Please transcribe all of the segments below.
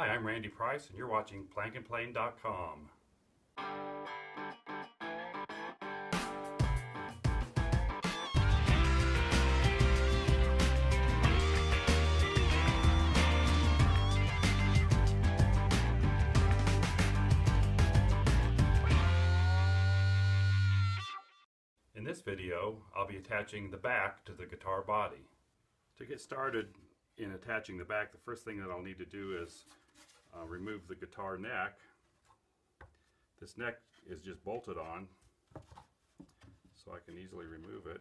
Hi, I'm Randy Price, and you're watching plankandplane.com. In this video, I'll be attaching the back to the guitar body. To get started in attaching the back, the first thing that I'll need to do is remove the guitar neck. This neck is just bolted on, so I can easily remove it.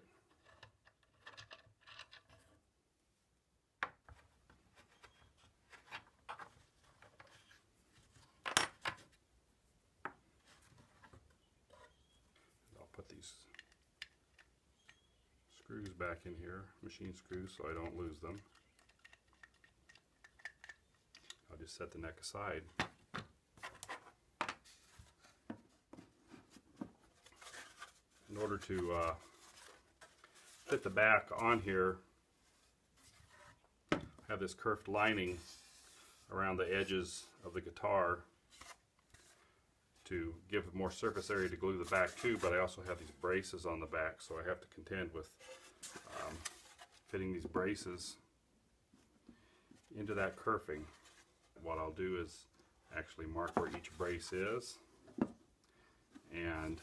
I'll put these screws back in here, machine screws, so I don't lose them. I'll just set the neck aside. In order to fit the back on here, I have this kerfed lining around the edges of the guitar to give more surface area to glue the back to, but I also have these braces on the back, so I have to contend with fitting these braces into that kerfing. What I'll do is actually mark where each brace is, and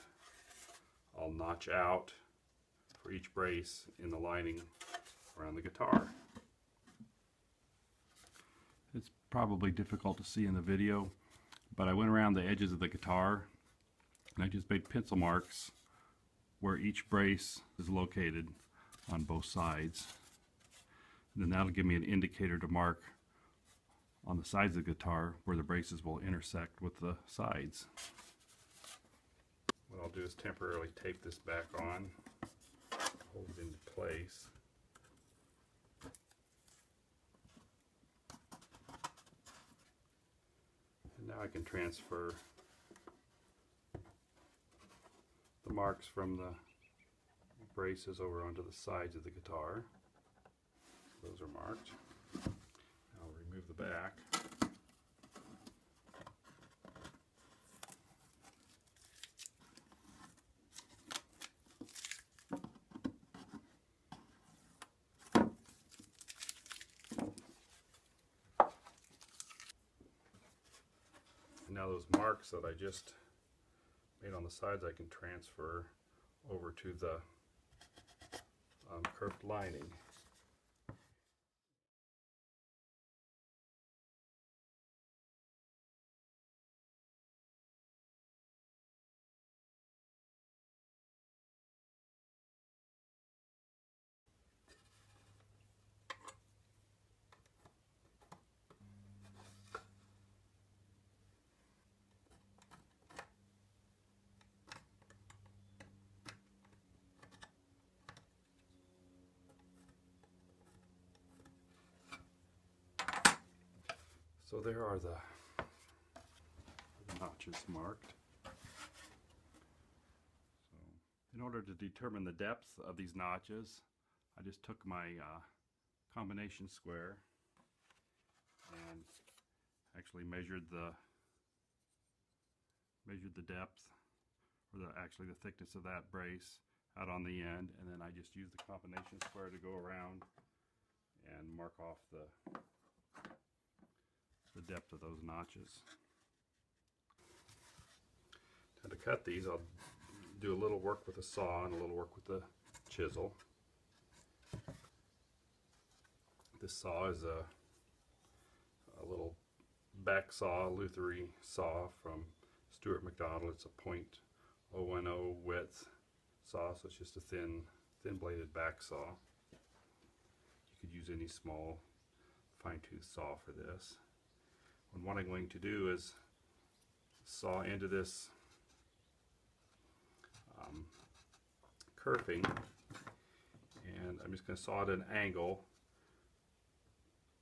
I'll notch out for each brace in the lining around the guitar. It's probably difficult to see in the video, but I went around the edges of the guitar and I just made pencil marks where each brace is located on both sides. And then that'll give me an indicator to mark on the sides of the guitar where the braces will intersect with the sides. What I'll do is temporarily tape this back on, hold it into place. And now I can transfer the marks from the braces over onto the sides of the guitar. Those are marked. I'll remove the back. And now those marks that I just made on the sides, I can transfer over to the curved lining. So there are the notches marked. So in order to determine the depth of these notches, I just took my combination square and actually measured the depth, or actually the thickness of that brace out on the end, and then I just used the combination square to go around and mark off the depth of those notches. Now to cut these, I'll do a little work with a saw and a little work with the chisel. This saw is a little back saw, Luthery saw from Stuart McDonald. It's a .010 width saw, so it's just a thin bladed back saw. You could use any small fine-tooth saw for this. And what I'm going to do is saw into this kerfing, and I'm just going to saw at an angle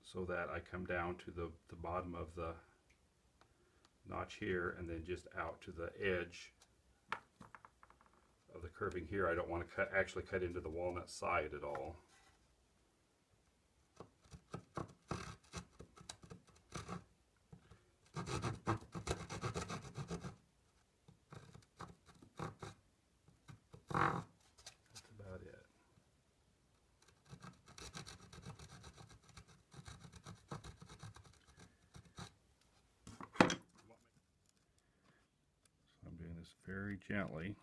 so that I come down to the bottom of the notch here, and then just out to the edge of the curving here. I don't want to actually cut into the walnut side at all. That's about it. So I'm doing this very gently.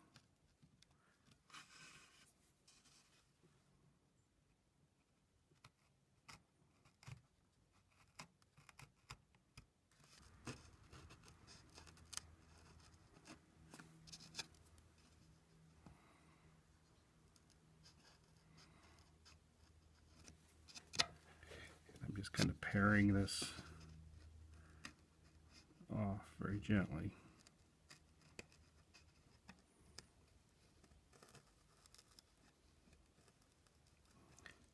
I'm just kind of paring this off very gently.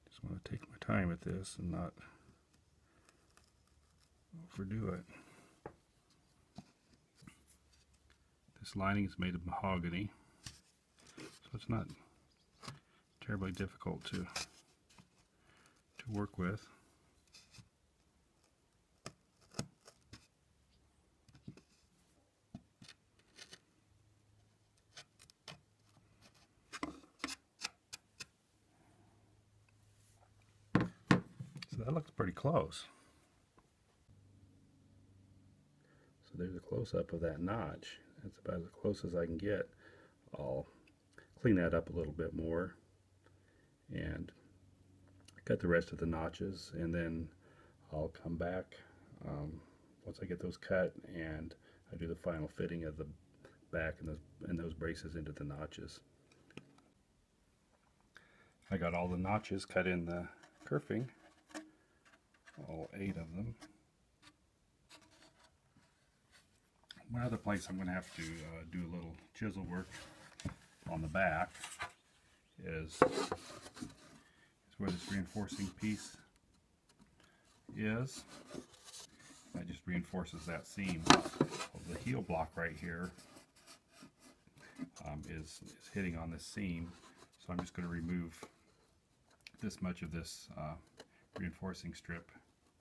Just want to take my time with this and not overdo it. This lining is made of mahogany, so it's not terribly difficult to work with. So that looks pretty close. So there's a close-up of that notch. That's about as close as I can get. I'll clean that up a little bit more and cut the rest of the notches, and then I'll come back once I get those cut and I do the final fitting of the back and those braces into the notches. I got all the notches cut in the kerfing, all 8 of them. One other place I'm going to have to do a little chisel work on the back is where this reinforcing piece is. That just reinforces that seam. Well, the heel block right here is hitting on this seam, so I'm just going to remove this much of this reinforcing strip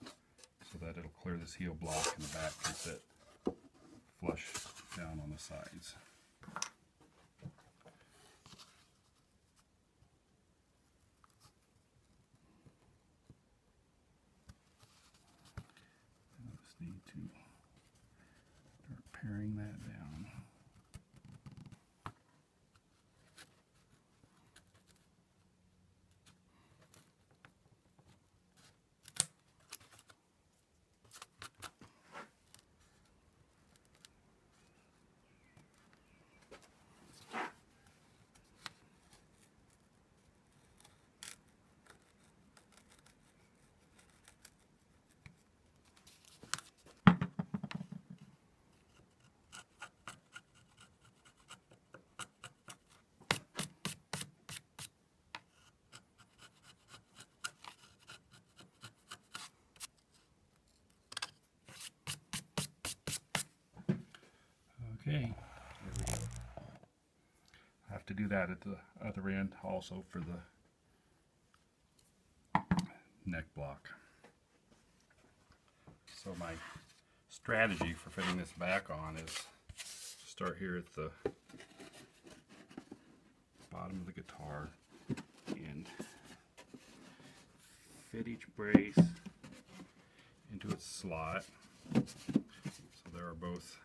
so that it'll clear this heel block and the back can sit flush down on the sides. I just need to start paring that down. Okay, there we go. I have to do that at the other end also for the neck block. So my strategy for fitting this back on is start here at the bottom of the guitar and fit each brace into its slot. So there are both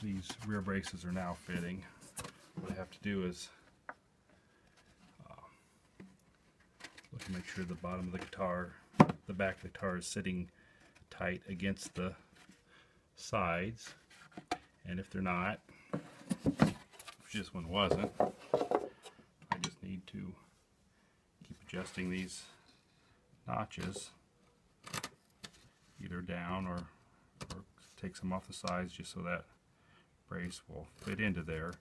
these rear braces are now fitting. What I have to do is look to make sure the bottom of the guitar, the back of the guitar is sitting tight against the sides, and if they're not, if this one wasn't, I just need to keep adjusting these notches either down or take some off the sides just so that brace will fit into there.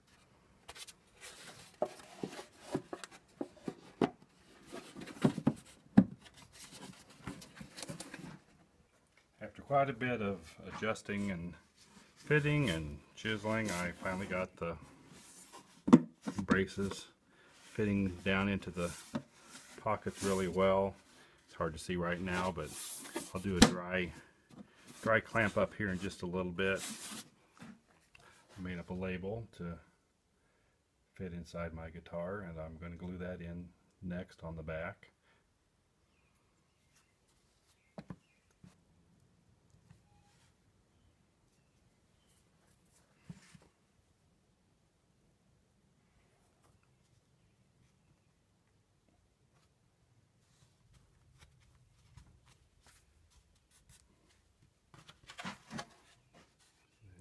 After quite a bit of adjusting and fitting and chiseling, I finally got the braces fitting down into the pockets really well. It's hard to see right now, but I'll do a dry dry clamp up here in just a little bit. I made up a label to fit inside my guitar, and I'm going to glue that in next on the back.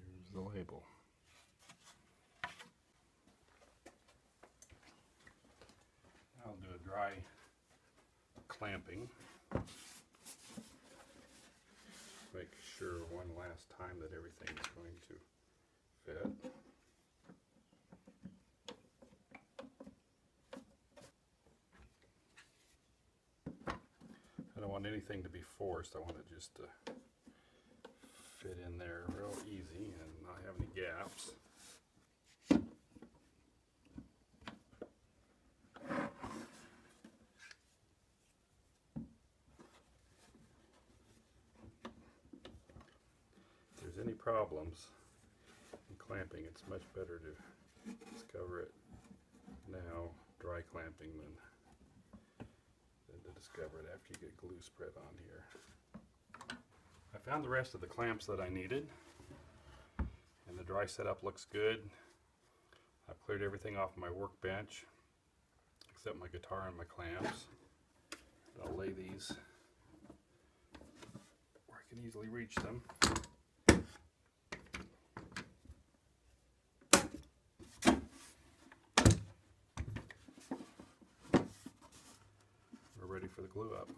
There's the label. I'll do a dry clamping. Make sure one last time that everything is going to fit. I don't want anything to be forced. I want it just to fit in there real easy and not have any gaps. If there's any problems in clamping, it's much better to discover it now, dry clamping, than to discover it after you get glue spread on here. I found the rest of the clamps that I needed, and the dry setup looks good. I've cleared everything off my workbench except my guitar and my clamps. I'll lay these where I can easily reach them. We're ready for the glue up.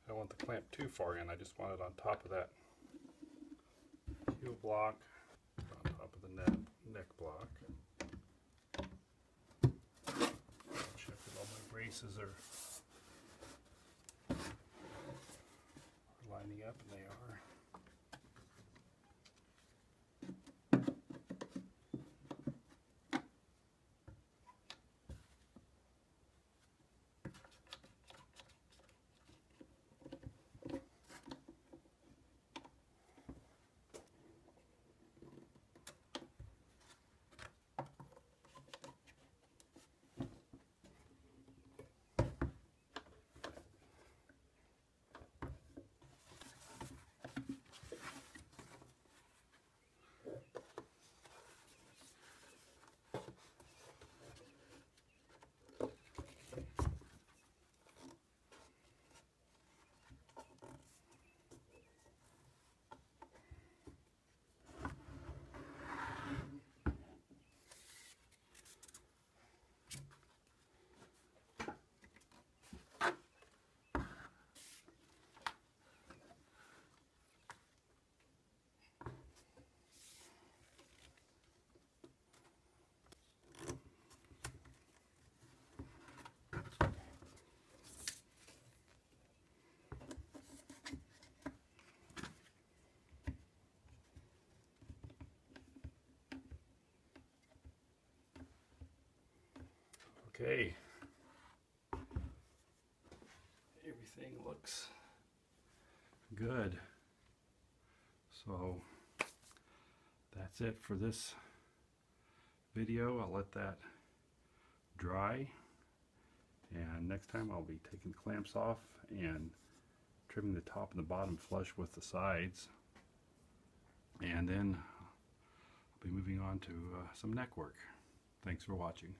I don't want the clamp too far in. I just want it on top of that heel block, on top of the neck block. Check that all my braces are lining up, and they are. Okay, everything looks good. So that's it for this video. I'll let that dry, and next time I'll be taking the clamps off and trimming the top and the bottom flush with the sides, and then I'll be moving on to some neck work. Thanks for watching.